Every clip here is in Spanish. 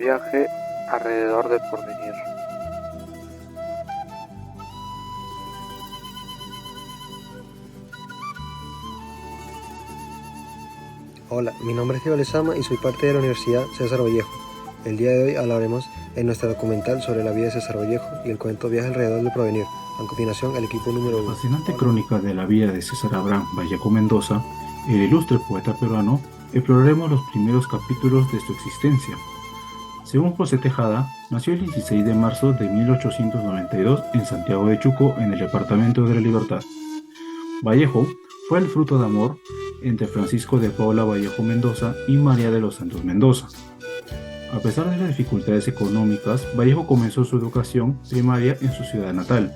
viaje alrededor del porvenir. Hola, mi nombre es Diego Lezama y soy parte de la Universidad César Vallejo. El día de hoy hablaremos en nuestra documental sobre la vida de César Vallejo y el cuento Viaje alrededor del porvenir. A continuación, el equipo número 1. Fascinante crónica de la vida de César Abraham Vallejo Mendoza, el ilustre poeta peruano, exploraremos los primeros capítulos de su existencia. Según José Tejada, nació el 16 de marzo de 1892 en Santiago de Chuco, en el departamento de La Libertad. Vallejo fue el fruto de amor entre Francisco de Paula Vallejo Mendoza y María de los Santos Mendoza. A pesar de las dificultades económicas, Vallejo comenzó su educación primaria en su ciudad natal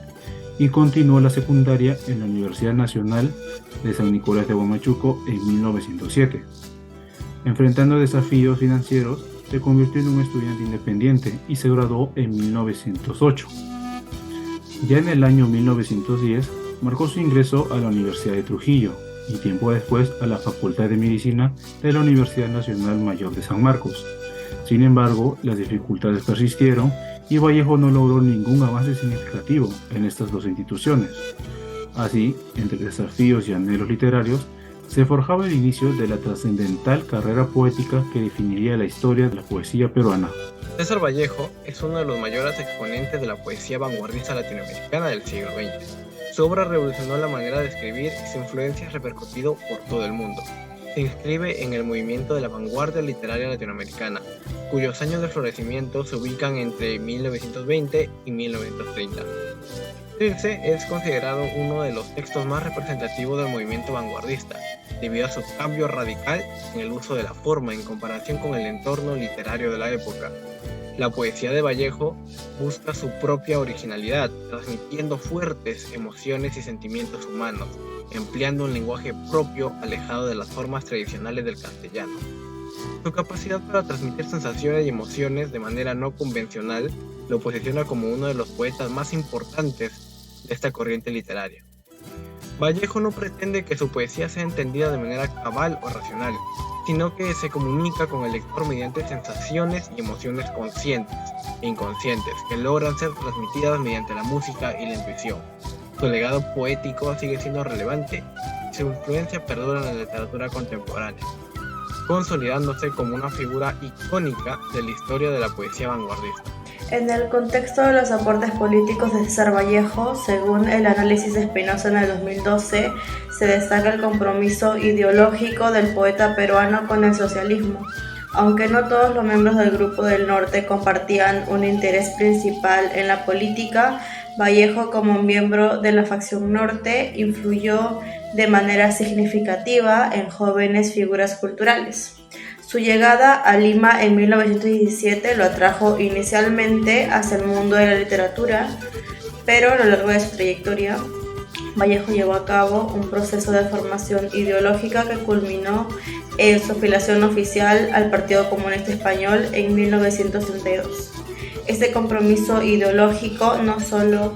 y continuó la secundaria en la Universidad Nacional de San Nicolás de Huamachuco en 1907. Enfrentando desafíos financieros, se convirtió en un estudiante independiente y se graduó en 1908. Ya en el año 1910, marcó su ingreso a la Universidad de Trujillo y tiempo después a la Facultad de Medicina de la Universidad Nacional Mayor de San Marcos. Sin embargo, las dificultades persistieron y Vallejo no logró ningún avance significativo en estas dos instituciones. Así, entre desafíos y anhelos literarios, se forjaba el inicio de la trascendental carrera poética que definiría la historia de la poesía peruana. César Vallejo es uno de los mayores exponentes de la poesía vanguardista latinoamericana del siglo XX. Su obra revolucionó la manera de escribir y su influencia ha repercutido por todo el mundo. Se inscribe en el movimiento de la vanguardia literaria latinoamericana, cuyos años de florecimiento se ubican entre 1920 y 1930. Circe es considerado uno de los textos más representativos del movimiento vanguardista, debido a su cambio radical en el uso de la forma en comparación con el entorno literario de la época. La poesía de Vallejo busca su propia originalidad, transmitiendo fuertes emociones y sentimientos humanos, empleando un lenguaje propio alejado de las formas tradicionales del castellano. Su capacidad para transmitir sensaciones y emociones de manera no convencional lo posiciona como uno de los poetas más importantes de esta corriente literaria. Vallejo no pretende que su poesía sea entendida de manera cabal o racional, sino que se comunica con el lector mediante sensaciones y emociones conscientes e inconscientes que logran ser transmitidas mediante la música y la intuición. Su legado poético sigue siendo relevante y su influencia perdura en la literatura contemporánea, consolidándose como una figura icónica de la historia de la poesía vanguardista. En el contexto de los aportes políticos de César Vallejo, según el análisis de Espinosa en el 2012, se destaca el compromiso ideológico del poeta peruano con el socialismo. Aunque no todos los miembros del Grupo del Norte compartían un interés principal en la política, Vallejo, como miembro de la facción norte, influyó de manera significativa en jóvenes figuras culturales. Su llegada a Lima en 1917 lo atrajo inicialmente hacia el mundo de la literatura, pero a lo largo de su trayectoria, Vallejo llevó a cabo un proceso de formación ideológica que culminó en su afiliación oficial al Partido Comunista Español en 1932. Este compromiso ideológico no solo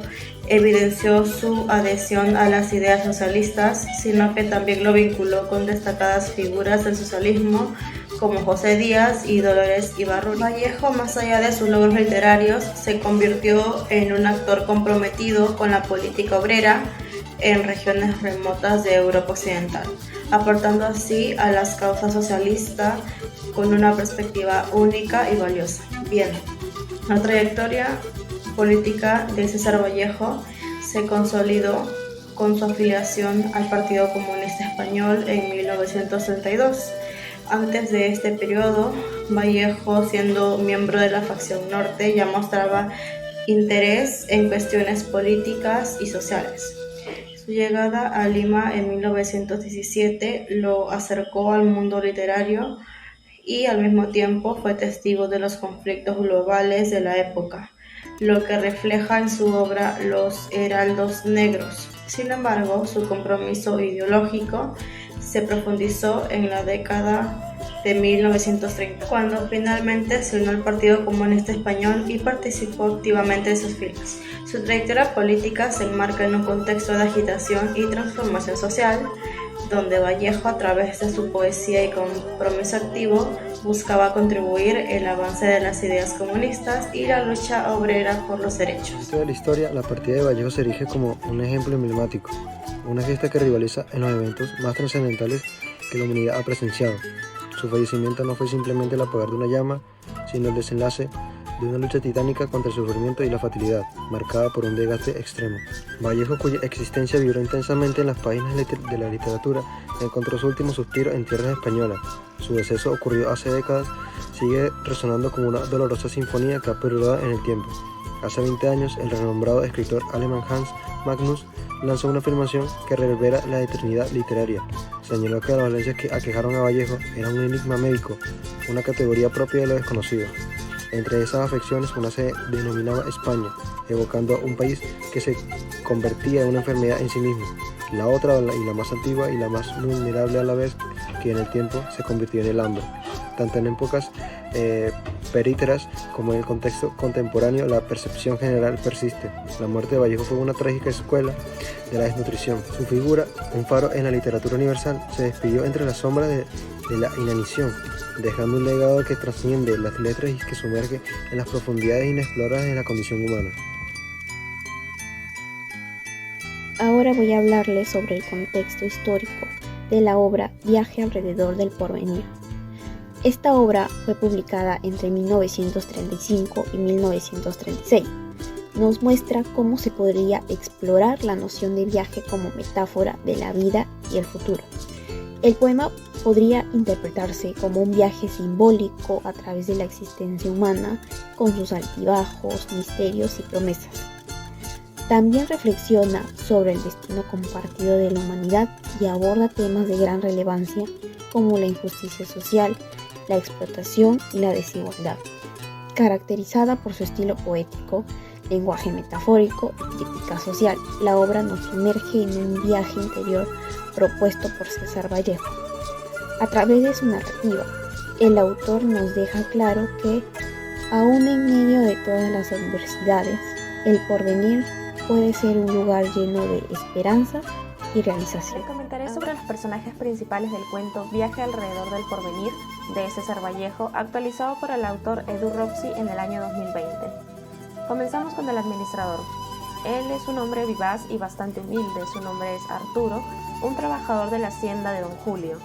evidenció su adhesión a las ideas socialistas, sino que también lo vinculó con destacadas figuras del socialismo como José Díaz y Dolores Ibarruri. Vallejo, más allá de sus logros literarios, se convirtió en un actor comprometido con la política obrera en regiones remotas de Europa Occidental, aportando así a las causas socialistas con una perspectiva única y valiosa. Bien, la trayectoria política de César Vallejo se consolidó con su afiliación al Partido Comunista Español en 1932. Antes de este periodo, Vallejo, siendo miembro de la facción norte, ya mostraba interés en cuestiones políticas y sociales. Su llegada a Lima en 1917 lo acercó al mundo literario y al mismo tiempo fue testigo de los conflictos globales de la época, lo que refleja en su obra Los Heraldos Negros. Sin embargo, su compromiso ideológico se profundizó en la década de 1930, cuando finalmente se unió al Partido Comunista Español y participó activamente en sus filas. Su trayectoria política se enmarca en un contexto de agitación y transformación social, donde Vallejo, a través de su poesía y compromiso activo, buscaba contribuir el avance de las ideas comunistas y la lucha obrera por los derechos. Dentro de la historia, la partida de Vallejo se erige como un ejemplo emblemático, una gesta que rivaliza en los eventos más trascendentales que la humanidad ha presenciado. Su fallecimiento no fue simplemente el apagar de una llama, sino el desenlace de una lucha titánica contra el sufrimiento y la fatalidad, marcada por un desgaste extremo. Vallejo, cuya existencia vibró intensamente en las páginas de la literatura, encontró su último suspiro en tierras españolas. Su deceso ocurrió hace décadas, sigue resonando como una dolorosa sinfonía que ha perdurado en el tiempo. Hace 20 años, el renombrado escritor alemán Hans Magnus lanzó una afirmación que reverbera la eternidad literaria. Señaló que las dolencias que aquejaron a Vallejo eran un enigma médico, una categoría propia de lo desconocido. Entre esas afecciones, una se denominaba España, evocando un país que se convertía en una enfermedad en sí mismo. La otra, y la más antigua y la más vulnerable a la vez, que en el tiempo se convirtió en el hambre. Tanto en épocas períteras como en el contexto contemporáneo, la percepción general persiste. La muerte de Vallejo fue una trágica escuela de la desnutrición. Su figura, un faro en la literatura universal, se despidió entre las sombras de la inanición, dejando un legado que trasciende las letras y que sumerge en las profundidades inexploradas de la condición humana. Ahora voy a hablarles sobre el contexto histórico de la obra Viaje alrededor del porvenir. Esta obra fue publicada entre 1935 y 1936. Nos muestra cómo se podría explorar la noción de viaje como metáfora de la vida y el futuro. El poema podría interpretarse como un viaje simbólico a través de la existencia humana, con sus altibajos, misterios y promesas. También reflexiona sobre el destino compartido de la humanidad y aborda temas de gran relevancia como la injusticia social, la explotación y la desigualdad. Caracterizada por su estilo poético, lenguaje metafórico y crítica social, la obra nos sumerge en un viaje interior propuesto por César Vallejo. A través de su narrativa, el autor nos deja claro que, aún en medio de todas las adversidades, el porvenir puede ser un lugar lleno de esperanza y realización. Les comentaré sobre los personajes principales del cuento Viaje alrededor del porvenir de César Vallejo, actualizado por el autor Edu Roxy en el año 2020. Comenzamos con el administrador. Él es un hombre vivaz y bastante humilde. Su nombre es Arturo, un trabajador de la hacienda de Don Julio.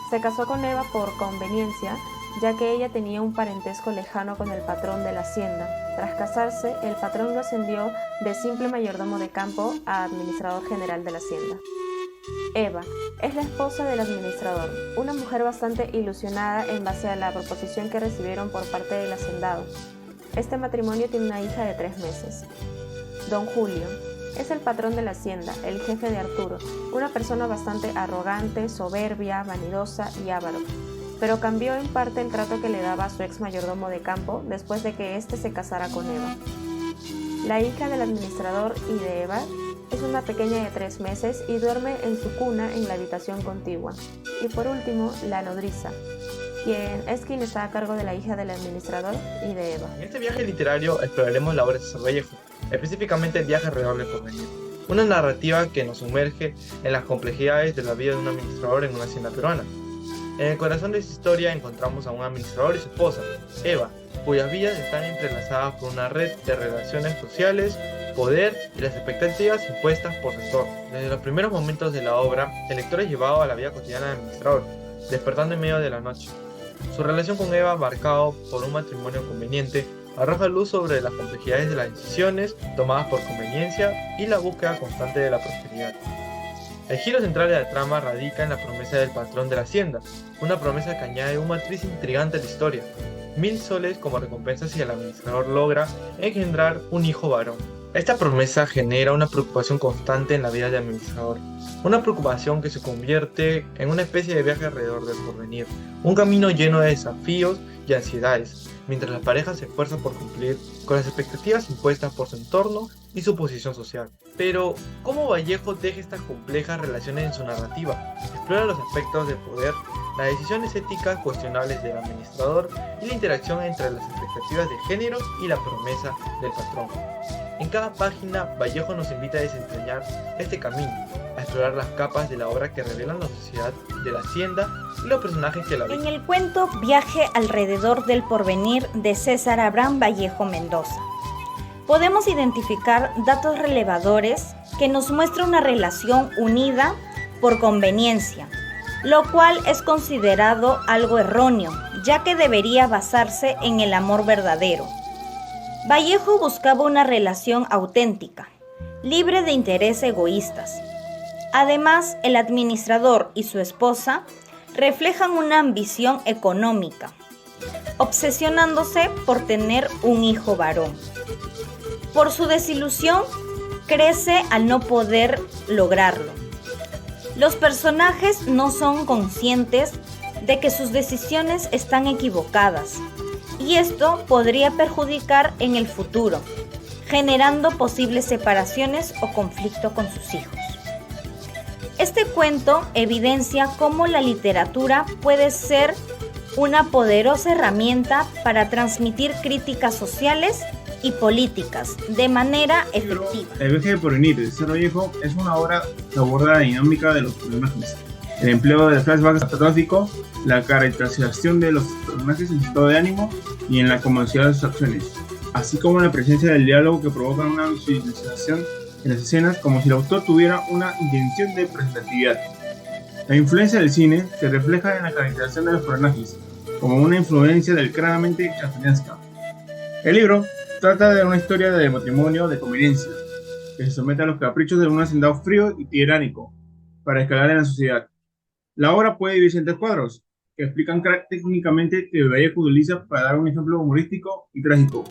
Se casó con Eva por conveniencia, ya que ella tenía un parentesco lejano con el patrón de la hacienda. Tras casarse, el patrón lo ascendió de simple mayordomo de campo a administrador general de la hacienda. Eva es la esposa del administrador, una mujer bastante ilusionada en base a la proposición que recibieron por parte del hacendado. Este matrimonio tiene una hija de 3 meses. Don Julio es el patrón de la hacienda, el jefe de Arturo, una persona bastante arrogante, soberbia, vanidosa y avaro, pero cambió en parte el trato que le daba a su ex mayordomo de campo después de que éste se casara con Eva. La hija del administrador y de Eva es una pequeña de 3 meses y duerme en su cuna en la habitación contigua. Y por último, la nodriza, quien está a cargo de la hija del administrador y de Eva. En este viaje literario exploraremos la obra de César Vallejo, específicamente el viaje alrededor del porvenir, una narrativa que nos sumerge en las complejidades de la vida de un administrador en una hacienda peruana. En el corazón de esta historia encontramos a un administrador y su esposa, Eva, cuyas vidas están entrelazadas por una red de relaciones sociales, poder y las expectativas impuestas por su entorno. Desde los primeros momentos de la obra, el lector es llevado a la vida cotidiana del administrador, despertando en medio de la noche. Su relación con Eva, marcado por un matrimonio conveniente, arroja luz sobre las complejidades de las decisiones tomadas por conveniencia y la búsqueda constante de la prosperidad. El giro central de la trama radica en la promesa del patrón de la hacienda, una promesa que añade un matiz intrigante a la historia: 1000 soles como recompensa si el administrador logra engendrar un hijo varón. Esta promesa genera una preocupación constante en la vida del administrador, una preocupación que se convierte en una especie de viaje alrededor del porvenir, un camino lleno de desafíos y ansiedades, mientras la pareja se esfuerza por cumplir con las expectativas impuestas por su entorno y su posición social. Pero, ¿cómo Vallejo teje estas complejas relaciones en su narrativa? Explora los aspectos de poder, las decisiones éticas cuestionables del administrador y la interacción entre las expectativas de género y la promesa del patrón. En cada página, Vallejo nos invita a desentrañar este camino, a explorar las capas de la obra que revelan la sociedad de la hacienda y los personajes que la habitan. En el cuento Viaje alrededor del porvenir de César Abraham Vallejo Mendoza, podemos identificar datos relevadores que nos muestran una relación unida por conveniencia, lo cual es considerado algo erróneo, ya que debería basarse en el amor verdadero. Vallejo buscaba una relación auténtica, libre de intereses egoístas. Además, el administrador y su esposa reflejan una ambición económica, obsesionándose por tener un hijo varón. Por su desilusión, crece al no poder lograrlo. Los personajes no son conscientes de que sus decisiones están equivocadas, y esto podría perjudicar en el futuro, generando posibles separaciones o conflicto con sus hijos. Este cuento evidencia cómo la literatura puede ser una poderosa herramienta para transmitir críticas sociales y políticas de manera efectiva. El viaje del porvenir de César Vallejo es una obra que aborda la dinámica de los personajes, el empleo de flashbacks catastróficos, la caracterización de los personajes en estado de ánimo y en la comunicidad de sus acciones, así como la presencia del diálogo que provoca una visualización en las escenas como si el autor tuviera una intención de representatividad. La influencia del cine se refleja en la caracterización de los personajes, como una influencia del claramente kafkianesca. El libro trata de una historia de matrimonio de conveniencia, que se somete a los caprichos de un hacendado frío y tiránico, para escalar en la sociedad. La obra puede dividirse en 3 cuadros, que explican técnicamente que Vallejo utiliza para dar un ejemplo humorístico y trágico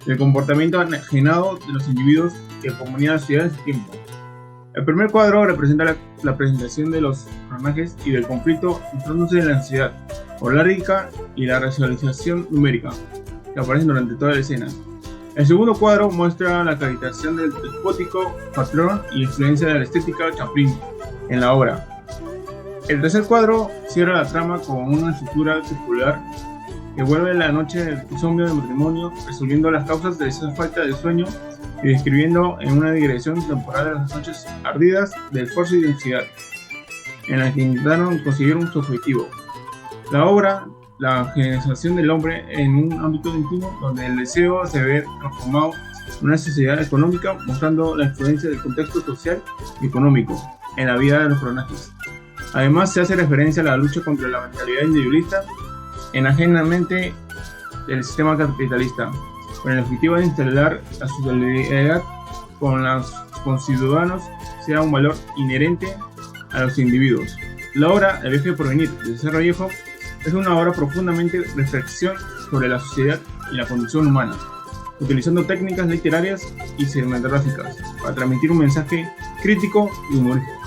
del comportamiento enajenado de los individuos que componían la sociedad en su tiempo. El primer cuadro representa la presentación de los personajes y del conflicto entrándose en la ansiedad holárdica y la racionalización numérica, que aparecen durante toda la escena. El segundo cuadro muestra la caracterización del despótico patrón y la influencia de la estética Chaplin en la obra. El tercer cuadro cierra la trama con una estructura circular que vuelve la noche del insomnio del matrimonio, resolviendo las causas de esa falta de sueño y describiendo en una digresión temporal de las noches ardidas de esfuerzo y de ansiedad, en las que intentaron conseguir su objetivo. La obra, la generalización del hombre en un ámbito íntimo donde el deseo se ve transformado en una sociedad económica, mostrando la influencia del contexto social y económico en la vida de los personajes. Además, se hace referencia a la lucha contra la mentalidad individualista enajenamente del sistema capitalista, con el objetivo de instalar la solidaridad con los conciudadanos sea un valor inherente a los individuos. La obra El viaje del porvenir de César Vallejo es una obra profundamente reflexión sobre la sociedad y la condición humana, utilizando técnicas literarias y cinematográficas para transmitir un mensaje crítico y humorístico.